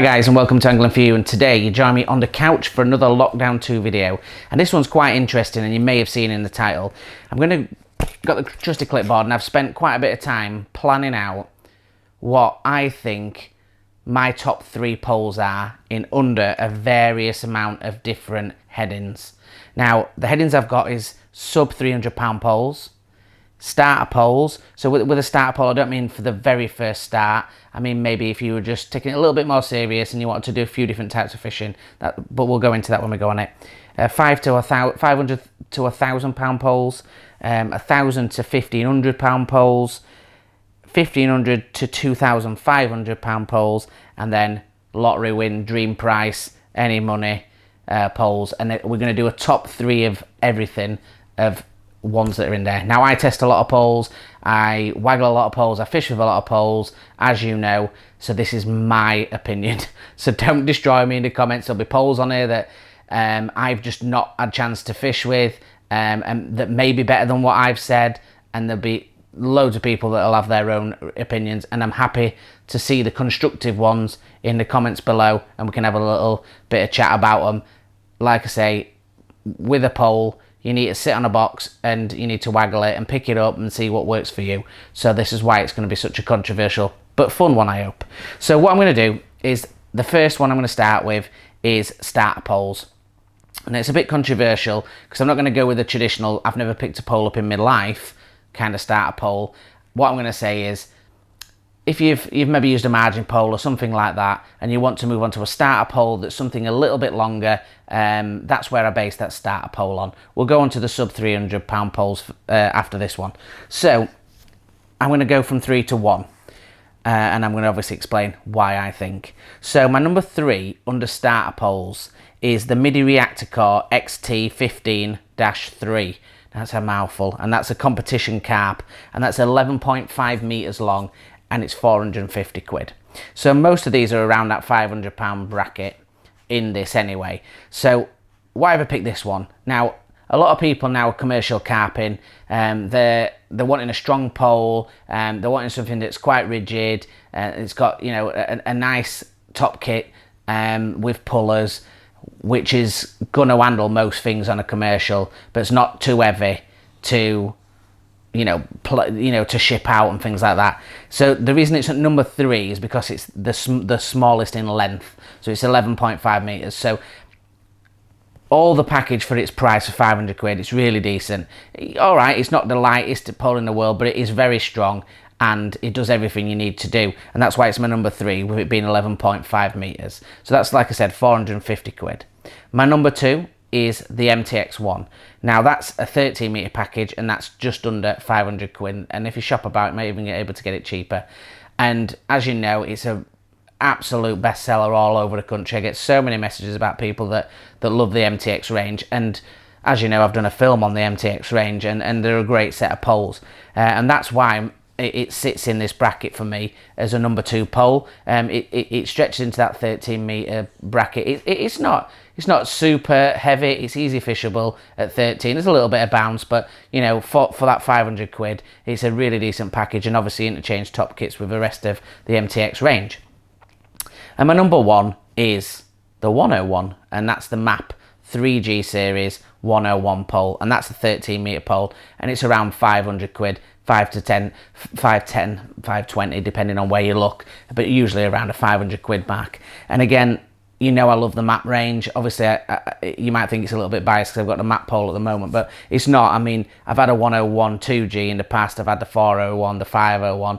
Hi guys, and welcome to Angling For You, and today you join me on the couch for another Lockdown 2 video, and this one's quite interesting and you may have seen in the title. Got the trusty clipboard and I've spent quite a bit of time planning out what I think my top 3 poles are in under a various amount of different headings. Now the headings I've got is sub £300 poles, starter poles. So with a starter pole, I don't mean for the very first start. I mean maybe if you were just taking it a little bit more serious and you wanted to do a few different types of fishing. But we'll go into that when we go on it. 500 to £1,000 poles, 1,000 to £1,500 poles, 1,500 to £2,500 poles, and then lottery win, dream price, any money poles. And we're going to do a top 3 of everything of ones that are in there. Now I test a lot of poles, I waggle a lot of poles, I fish with a lot of poles, as you know, so this is my opinion. So don't destroy me in the comments. There'll be poles on here that I've just not had a chance to fish with, and that may be better than what I've said, and there'll be loads of people that'll have their own opinions, and I'm happy to see the constructive ones in the comments below, and we can have a little bit of chat about them. Like I say, with a pole you need to sit on a box and you need to waggle it and pick it up and see what works for you. So this is why it's going to be such a controversial but fun one, I hope. So what I'm going to do is, the first one I'm going to start with is starter poles. And it's a bit controversial because I'm not going to go with the traditional I've never picked a pole up in my life kind of starter pole. What I'm going to say is, if you've maybe used a margin pole or something like that and you want to move on to a starter pole that's something a little bit longer, that's where I base that starter pole on. We'll go on to the sub £300 poles after this one. So I'm going to go from 3 to 1, and I'm going to obviously explain why I think. So my number 3 under starter poles is the MIDI Reactor Core XT15-3. That's a mouthful, and that's a competition carp, and that's 11.5 meters long, and it's 450 quid. So most of these are around that £500 bracket in this anyway. So why have I picked this one? Now, a lot of people now are commercial carping, they're wanting a strong pole, they're wanting something that's quite rigid, it's got, you know, a nice top kit with pullers, which is going to handle most things on a commercial, but it's not too heavy to, to ship out and things like that. So the reason it's at number 3 is because it's the smallest in length. So it's 11.5 meters. So all the package for its price of 500 quid, it's really decent. All right, it's not the lightest pole in the world, but it is very strong and it does everything you need to do. And that's why it's my number 3, with it being 11.5 meters. So that's, like I said, 450 quid. My number 2 is the MTX1. Now that's a 13 meter package and that's just under 500 quid, and if you shop about it, you may even get able to get it cheaper. And as you know, it's a absolute bestseller all over the country. I get so many messages about people that love the MTX range, and as you know, I've done a film on the MTX range, and they're a great set of poles, and that's why it sits in this bracket for me as a number 2 pole. It stretches into that 13 meter bracket. It's not super heavy, it's easy fishable at 13. There's a little bit of bounce, but you know, for that 500 quid, it's a really decent package, and obviously interchange top kits with the rest of the MTX range. And my number 1 is the 101, and that's the MAP 3G series 101 pole, and that's a 13 meter pole, and it's around 500 quid, 510, 520, depending on where you look, but usually around a 500 quid mark. And again, you know, I love the MAP range. Obviously, you might think it's a little bit biased because I've got the MAP pole at the moment, but it's not. I mean, I've had a 101 2G in the past, I've had the 401, the 501.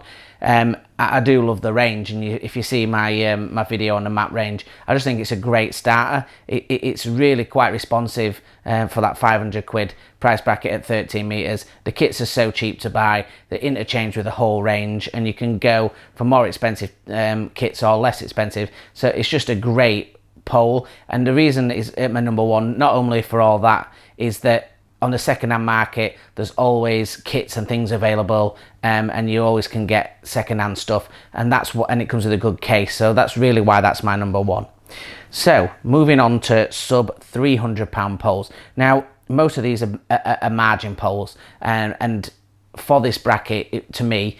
I do love the range, and if you see my my video on the MAP range, I just think it's a great starter. It's really quite responsive for that 500 quid price bracket at 13 meters. The kits are so cheap to buy, they interchange with the whole range, and you can go for more expensive kits or less expensive. So it's just a great pole, and the reason it's at my number 1, not only for all that, is that on the second-hand market, there's always kits and things available, and you always can get second-hand stuff, and it comes with a good case. So that's really why that's my number 1. So moving on to sub £300 poles. Now most of these are margin poles, and for this bracket, to me,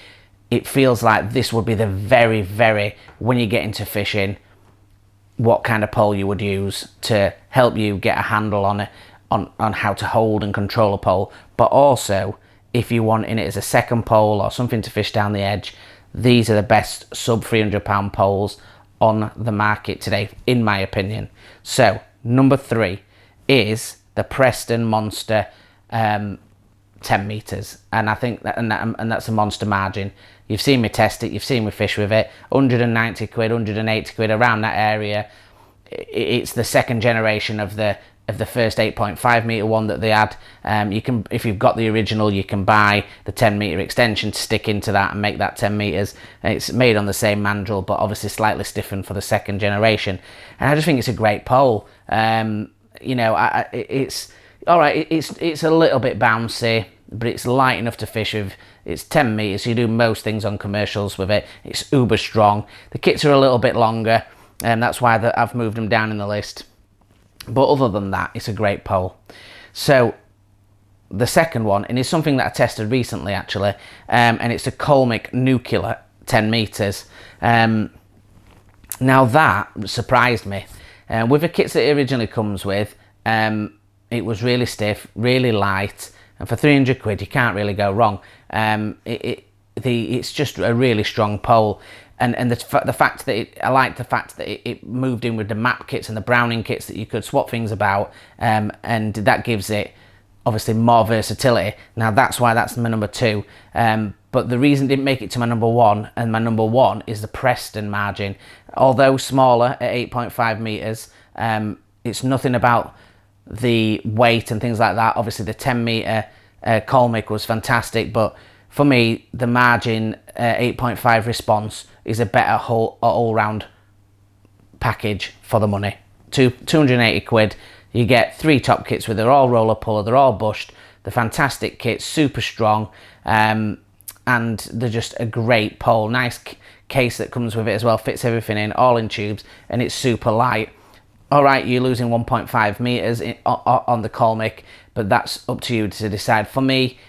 it feels like this would be the very, when you get into fishing, what kind of pole you would use to help you get a handle on it, on how to hold and control a pole, but also if you want in it as a second pole or something to fish down the edge, these are the best sub £300 poles on the market today, in my opinion. So number 3 is the Preston Monster 10 meters, and I think that, and that's a monster margin. You've seen me test it, you've seen me fish with it. 190 quid, 180 quid, around that area. It's the second generation of the first 8.5 meter one that they had. You can, if you've got the original, you can buy the 10 meter extension to stick into that and make that 10 meters. It's made on the same mandrel, but obviously slightly stiffened for the second generation. And I just think it's a great pole. You know, it's all right. It's a little bit bouncy, but it's light enough to fish with. It's 10 meters. So you do most things on commercials with it. It's uber strong. The kits are a little bit longer, and that's why I've moved them down in the list. But other than that, it's a great pole. So the second one, and it's something that I tested recently actually, and it's a Colmic Nuclear 10 meters. Now that surprised me. With the kits that it originally comes with, it was really stiff, really light, and for 300 quid you can't really go wrong. It's just a really strong pole. And the fact that I like the fact that it moved in with the map kits and the Browning kits that you could swap things about, and that gives it obviously more versatility. Now that's why that's my number 2. But the reason it didn't make it to my number 1, and my number 1 is the Preston margin. Although smaller at 8.5 meters, it's nothing about the weight and things like that. Obviously the 10 meter Colmic was fantastic, but for me the margin 8.5 response is a better all-round package for the money. 280 quid, you get 3 top kits with, they're all roller puller, they're all bushed, they're fantastic kits, super strong, and they're just a great pole. Nice case that comes with it as well, fits everything in, all in tubes, and it's super light. All right, you're losing 1.5 meters on the Colmic, but that's up to you to decide. For me,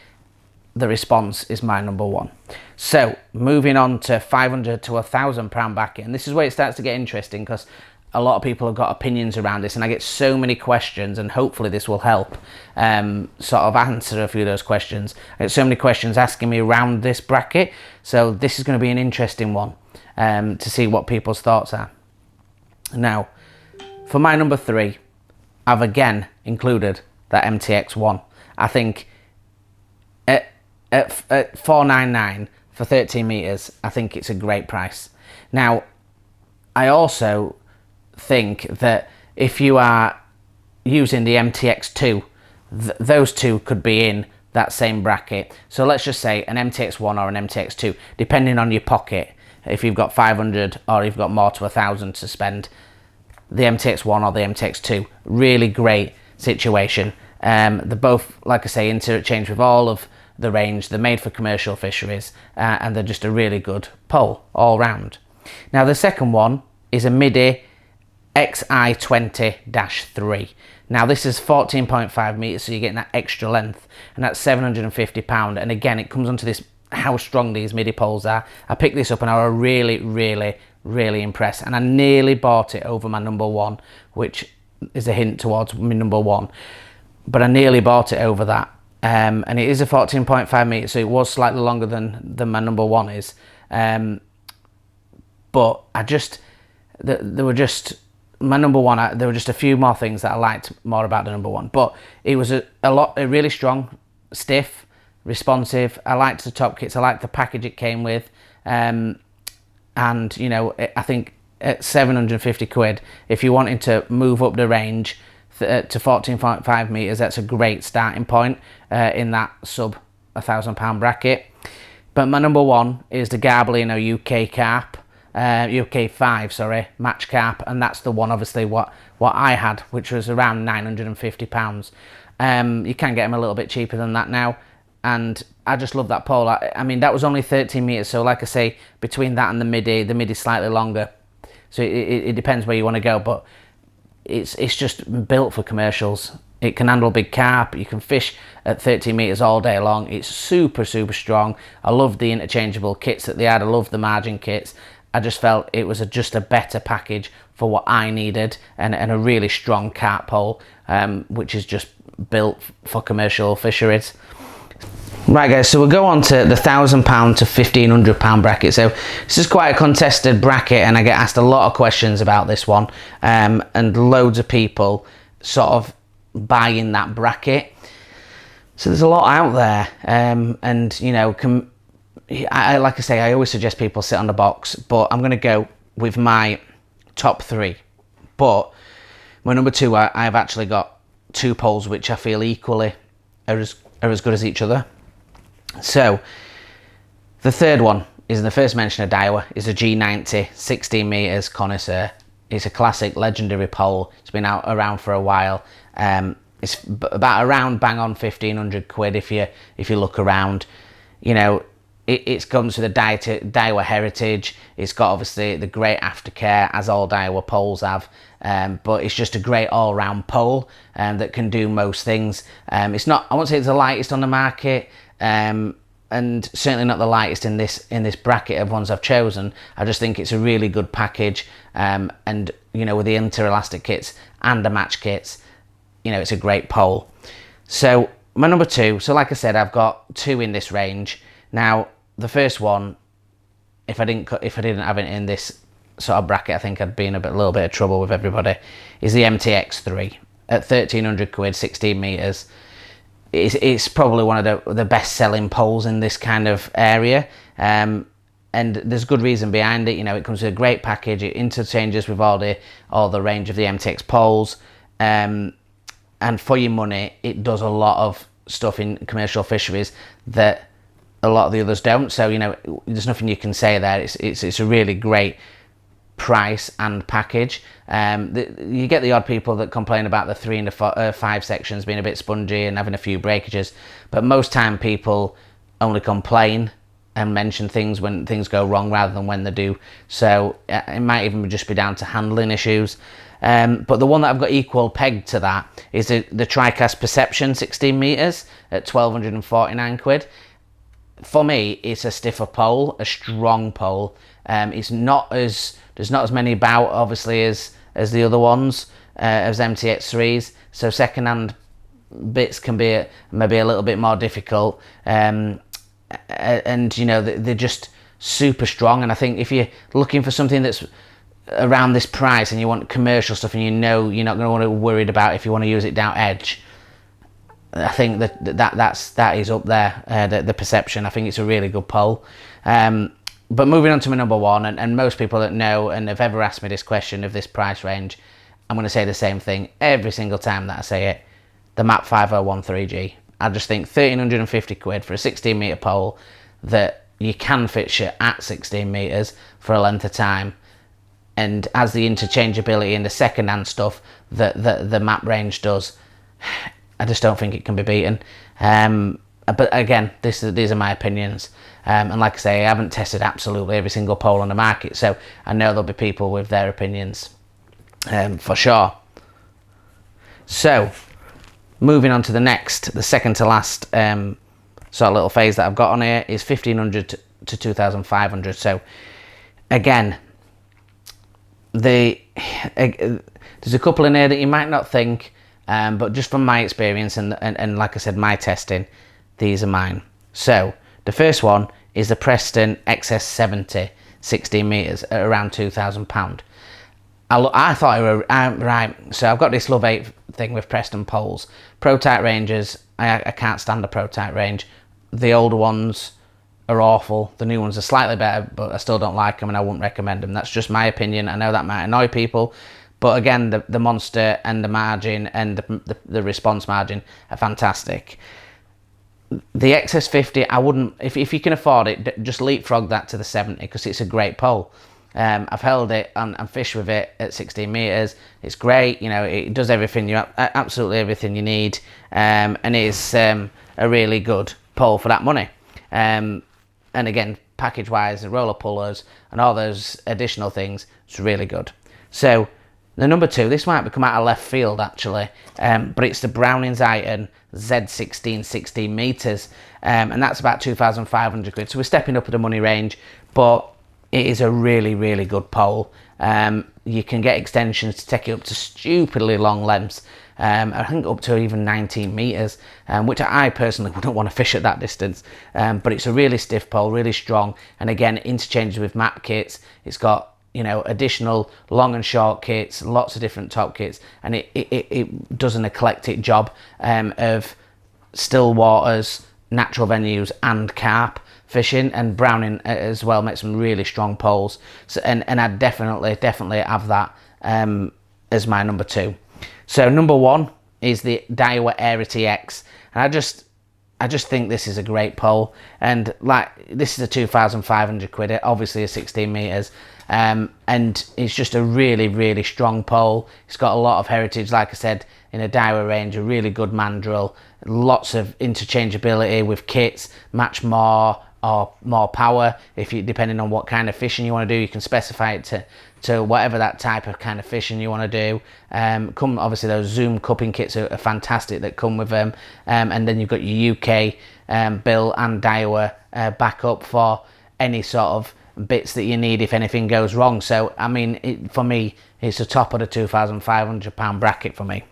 the response is my number 1. So moving on to 500 to £1,000 bracket, and this is where it starts to get interesting, because a lot of people have got opinions around this, and I get so many questions, and hopefully this will help sort of answer a few of those questions. I get so many questions asking me around this bracket, so this is going to be an interesting one to see what people's thoughts are. Now, for my number 3, I've again included that MTX1. I think at $499 for 13 meters, I think it's a great price. Now, I also think that if you are using the MTX2, those two could be in that same bracket. So let's just say an MTX1 or an MTX2, depending on your pocket. If you've got 500 or you've got more to 1,000 to spend, the MTX1 or the MTX2, really great situation. They're both, like I say, interchange with all of the range. They're made for commercial fisheries, and they're just a really good pole all round. Now the second one is a MIDI XI20-3. Now this is 14.5 meters, so you're getting that extra length, and that's £750. And again, it comes onto this, how strong these MIDI poles are. I picked this up and I was really impressed, and I nearly bought it over my number 1, which is a hint towards my number 1, but I nearly bought it over that. And it is a 14.5 meters, so it was slightly longer than my number 1 is. But I just, there were just, my number 1, there were just a few more things that I liked more about the number 1. But it was a really strong, stiff, responsive. I liked the top kits, I liked the package it came with. And, you know, I think at 750 quid, if you're wanting to move up the range to 14.5 meters, that's a great starting point in that sub £1,000 bracket. But my number 1 is the Garbolino UK carp, UK 5, sorry, match carp, and that's the one obviously what I had, which was around £950. You can get them a little bit cheaper than that now, and I just love that pole. I mean, that was only 13 meters, so like I say, between that and the MIDI slightly longer, so it depends where you want to go, but it's just built for commercials. It can handle big carp, you can fish at 13 meters all day long. It's super strong. I love the interchangeable kits that they had, I love the margin kits, I just felt it was just a better package for what I needed, and a really strong carp pole, which is just built for commercial fisheries. Right guys, so we'll go on to the £1,000 to £1,500 bracket. So this is quite a contested bracket, and I get asked a lot of questions about this one, and loads of people sort of buying that bracket. So there's a lot out there, and you know, like I say, I always suggest people sit on the box, but I'm going to go with my top 3. But my number 2, I've actually got 2 poles which I feel equally are as good as each other. So the third one is the first mention of Daiwa, is a G90 16 meters connoisseur. It's a classic legendary pole. It's been around for a while. It's about around bang on 1,500 quid if you look around. You know, it comes with a Daiwa heritage. It's got obviously the great aftercare, as all Daiwa poles have, but it's just a great all-round pole that can do most things. It's not, I won't say it's the lightest on the market, and certainly not the lightest in this bracket of ones I've chosen. I just think it's a really good package, and you know, with the inter-elastic kits and the match kits, you know, it's a great pole. So my number 2, so like I said, I've got 2 in this range. Now the first one, if I didn't have it in this sort of bracket, I think I'd be in a little bit of trouble with everybody, is the MTX3 at 1,300 quid, 16 meters. It's probably one of the best selling poles in this kind of area, and there's good reason behind it. You know, it comes with a great package. It interchanges with all the range of the MTX poles, and for your money, it does a lot of stuff in commercial fisheries that a lot of the others don't. So you know, there's nothing you can say there. It's a really great price and package. You get the odd people that complain about the 3 and the 5 sections being a bit spongy and having a few breakages, but most time people only complain and mention things when things go wrong rather than when they do. So it might even just be down to handling issues. But the one that I've got equal pegged to that is the TriCast Perception 16 meters at 1,249 quid. For me, it's a stiffer pole, a strong pole. There's not as many about obviously as the other ones, as MTX3s. So second-hand bits can be maybe a little bit more difficult, and you know, they're just super strong. And I think if you're looking for something that's around this price and you want commercial stuff, and you know you're not going to want to be worried about if you want to use it down edge, I think that is up there. The Perception, I think it's a really good pole. But moving on to my number 1, and most people that know and have ever asked me this question of this price range, I'm going to say the same thing every single time that I say it. The MAP 5013G. I just think 1,350 quid for a 16 meter pole that you can fit shit at 16 meters for a length of time, and as the interchangeability and the second hand stuff that the MAP range does, I just don't think it can be beaten. But again, these are my opinions, and like I say, I haven't tested absolutely every single pole on the market, so I know there'll be people with their opinions, for sure. So moving on to the second to last sort of little phase that I've got on here is 1,500 to 2,500. So again, there's a couple in here that you might not think, but just from my experience and like I said, my testing, these are mine. So the first one is the Preston XS70 16 meters at around £2,000. I thought right, so I've got this love-hate thing with Preston poles. Pro-Type ranges, I can't stand the Pro-Type range. The older ones are awful. The new ones are slightly better, but I still don't like them, and I wouldn't recommend them. That's just my opinion. I know that might annoy people, but again, the monster and the margin and the response margin are fantastic. The XS50, I wouldn't, if you can afford it, just leapfrog that to the 70, because it's a great pole. I've held it and fished with it at 16 meters. It's great, you know, it does everything, absolutely everything you need, and it's a really good pole for that money. And again, package wise, the roller pullers and all those additional things, it's really good. So the number 2, this might come out of left field actually, but it's the Brownings Iron Z16 16 meters, and that's about 2,500 quid. So we're stepping up at the money range, but it is a really, really good pole. You can get extensions to take it up to stupidly long lengths. I think up to even 19 meters, which I personally wouldn't want to fish at that distance. But it's a really stiff pole, really strong, and again, interchanges with map kits. It's got, you know, additional long and short kits, lots of different top kits, and it does an eclectic job of still waters, natural venues, and carp fishing. And Browning as well makes some really strong poles. So and I definitely have that as my number 2. So number 1 is the Daiwa Arity X, and I just think this is a great pole. And like, this is a 2,500 quid, obviously a 16 meters, and it's just a really, really strong pole. It's got a lot of heritage, like I said, in a Daiwa range, a really good mandrel, lots of interchangeability with kits, match more or more power. If you, depending on what kind of fishing you want to do, you can specify it to whatever that type of kind of fishing you want to do. Come, obviously those Zoom cupping kits are fantastic that come with them, and then you've got your UK Bill and Daiwa backup for any sort of bits that you need if anything goes wrong. So I mean, for me, it's the top of the £2,500 bracket for me.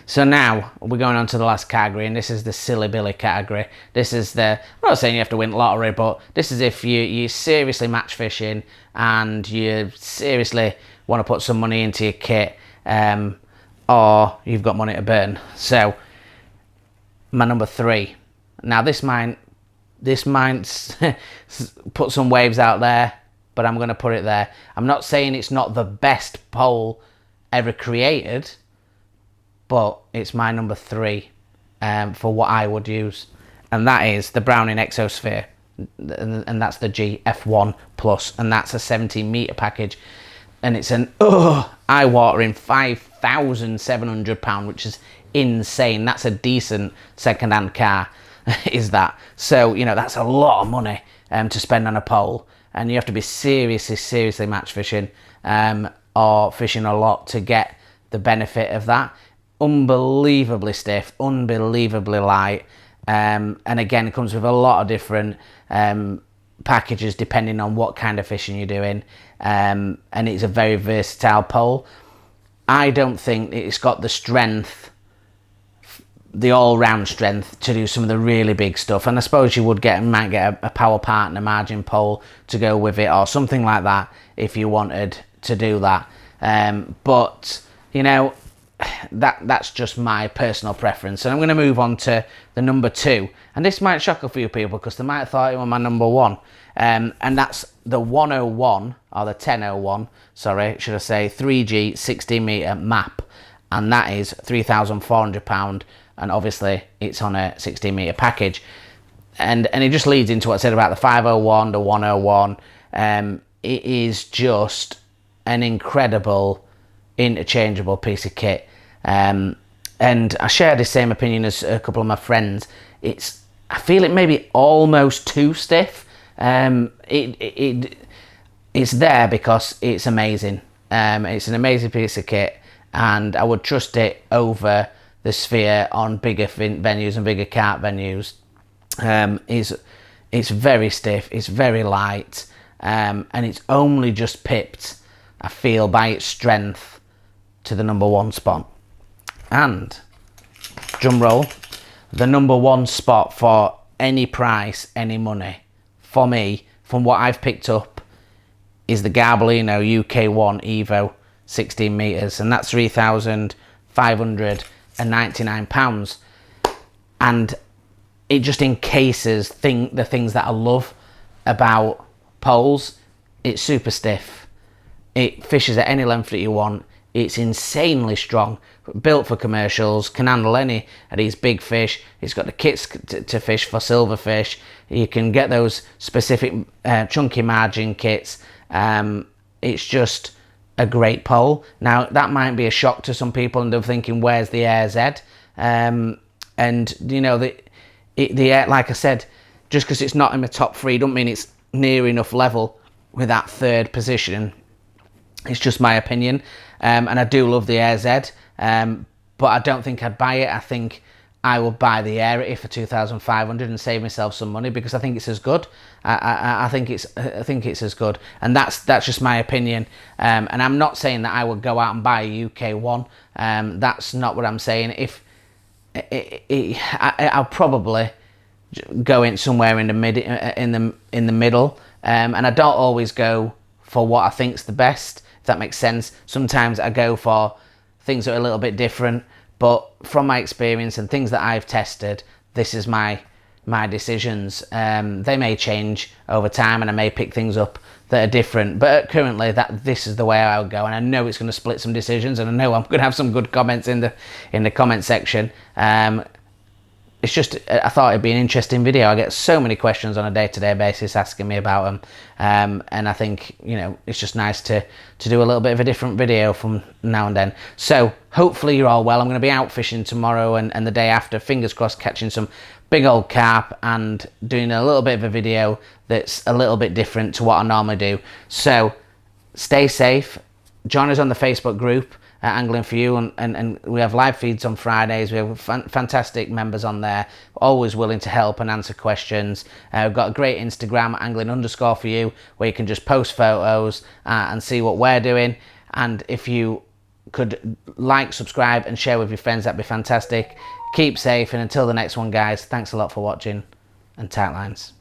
So now we're going on to the last category, and this is the silly billy category. This is the, I'm not saying you have to win lottery, but this is if you seriously match fishing and you seriously want to put some money into your kit, or you've got money to burn. So my number 3. Now this might put some waves out there, but I'm going to put it there. I'm not saying it's not the best pole ever created, but it's my number 3 for what I would use, and that is the Browning Exosphere, and that's the GF1 Plus, and that's a 17 meter package, and it's an eye-watering £5,700, which is insane. That's a decent second-hand car, is that? So, you know, that's a lot of money to spend on a pole, and you have to be seriously match fishing or fishing a lot to get the benefit of that. Unbelievably stiff, unbelievably light, and again, it comes with a lot of different packages depending on what kind of fishing you're doing, and it's a very versatile pole. I don't think it's got the strength, the all-round strength to do some of the really big stuff, and I suppose you might get a power partner margin pole to go with it or something like that if you wanted to do that, but you know, that's just my personal preference. And I'm going to move on to the number 2, and this might shock a few people because they might have thought it was my number 1, and that's the 101, or the 1001, sorry, should I say, 3G 16 meter map, and that is £3,400, and obviously it's on a 16 meter package, and it just leads into what I said about the 501, the 101. It is just an incredible interchangeable piece of kit, and I share the same opinion as a couple of my friends. I feel it may be almost too stiff. It's there because it's amazing. It's an amazing piece of kit, and I would trust it over the Sphere on bigger venues and bigger carp venues. It's very stiff, it's very light, and it's only just pipped, I feel, by its strength to the number 1 spot. And drum roll, the number 1 spot for any price, any money, for me, from what I've picked up, is the Garbolino UK1 Evo 16 meters, and that's £3,599, and it just encases the things that I love about poles. It's super stiff, it fishes at any length that you want. It's insanely strong, built for commercials, can handle any of these big fish. It's got the kits to fish for silverfish. You can get those specific chunky margin kits. It's just a great pole. Now, that might be a shock to some people, and they're thinking, where's the AirZ? And, you know, the Air, like I said, just because it's not in the top 3 don't mean it's near enough level with that 3rd position. It's just my opinion, and I do love the AirZ, but I don't think I'd buy it. I think I will buy the Airity for 2,500 and save myself some money, because I think it's as good. I think it's as good, and that's just my opinion. And I'm not saying that I would go out and buy a UK one. That's not what I'm saying. If I'll probably go in somewhere in the middle, and I don't always go for what I think's the best, if that makes sense. Sometimes I go for things that are a little bit different, but from my experience and things that I've tested, this is my decisions. They may change over time, and I may pick things up that are different, but currently this is the way I would go, and I know it's going to split some decisions, and I know I'm going to have some good comments in the comment section. It's just, I thought it'd be an interesting video. I get so many questions on a day-to-day basis asking me about them, and I think, you know, it's just nice to do a little bit of a different video from now and then. So hopefully you're all well. I'm going to be out fishing tomorrow and the day after, fingers crossed, catching some big old carp and doing a little bit of a video that's a little bit different to what I normally do. So stay safe. Join us on the Facebook group, Angling For You, and we have live feeds on Fridays. We have fantastic members on there, always willing to help and answer questions. We've got a great Instagram, angling_for_you, where you can just post photos and see what we're doing. And if you could like, subscribe and share with your friends, that'd be fantastic. Keep safe, and until the next one, guys, thanks a lot for watching, and tight lines.